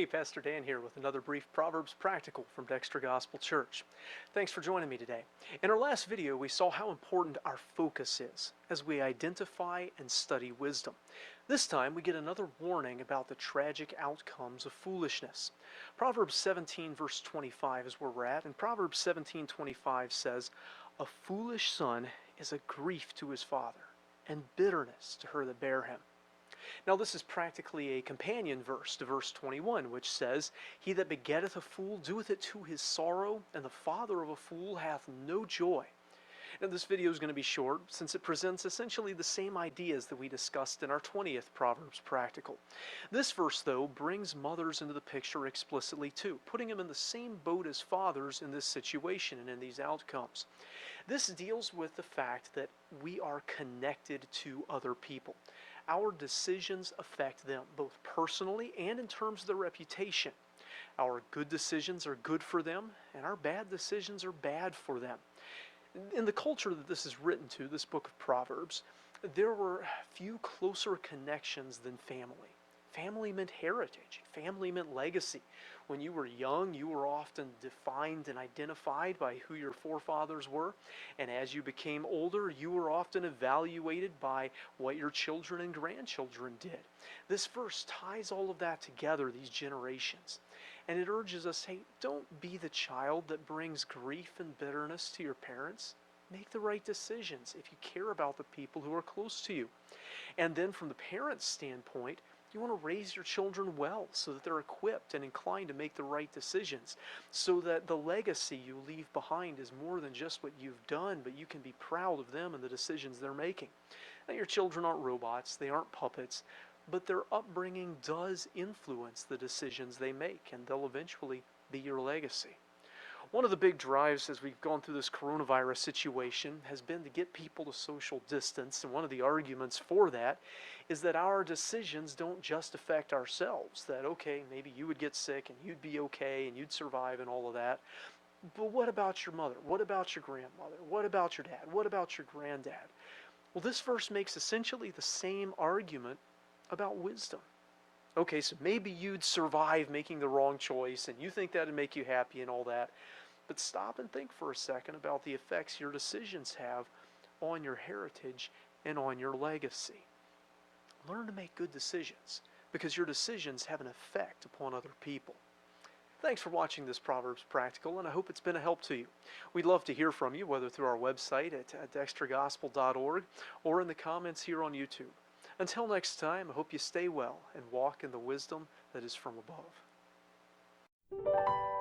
Hey, Pastor Dan here with another brief Proverbs practical from Dexter Gospel Church. Thanks for joining me today. In our last video, we saw how important our focus is as we identify and study wisdom. This time, we get another warning about the tragic outcomes of foolishness. Proverbs 17 verse 25 is where we're at, and Proverbs 17:25 says, "A foolish son is a grief to his father, and bitterness to her that bare him." Now this is practically a companion verse to verse 21, which says, "He that begetteth a fool doeth it to his sorrow, and the father of a fool hath no joy." Now this video is going to be short, since it presents essentially the same ideas that we discussed in our 20th Proverbs practical. This verse, though, brings mothers into the picture explicitly too, putting them in the same boat as fathers in this situation and in these outcomes. This deals with the fact that we are connected to other people. Our decisions affect them, both personally and in terms of their reputation. Our good decisions are good for them, and our bad decisions are bad for them. In the culture that this is written to, this book of Proverbs, there were few closer connections than family. Family meant heritage. Family meant legacy. When you were young, you were often defined and identified by who your forefathers were. And as you became older, you were often evaluated by what your children and grandchildren did. This verse ties all of that together, these generations. And it urges us, hey, don't be the child that brings grief and bitterness to your parents. Make the right decisions if you care about the people who are close to you. And then from the parent's standpoint, you want to raise your children well so that they're equipped and inclined to make the right decisions, so that the legacy you leave behind is more than just what you've done, but you can be proud of them and the decisions they're making. Now, your children aren't robots, they aren't puppets, but their upbringing does influence the decisions they make, and they'll eventually be your legacy. One of the big drives as we've gone through this coronavirus situation has been to get people to social distance, and one of the arguments for that is that our decisions don't just affect ourselves, that okay, maybe you would get sick and you'd be okay and you'd survive and all of that, but what about your mother? What about your grandmother? What about your dad? What about your granddad? Well, this verse makes essentially the same argument about wisdom. Okay, so maybe you'd survive making the wrong choice and you think that'd make you happy and all that, but stop and think for a second about the effects your decisions have on your heritage and on your legacy. Learn to make good decisions, because your decisions have an effect upon other people. Thanks for watching this Proverbs Practical, and I hope it's been a help to you. We'd love to hear from you, whether through our website at dextergospel.org or in the comments here on YouTube. Until next time, I hope you stay well and walk in the wisdom that is from above.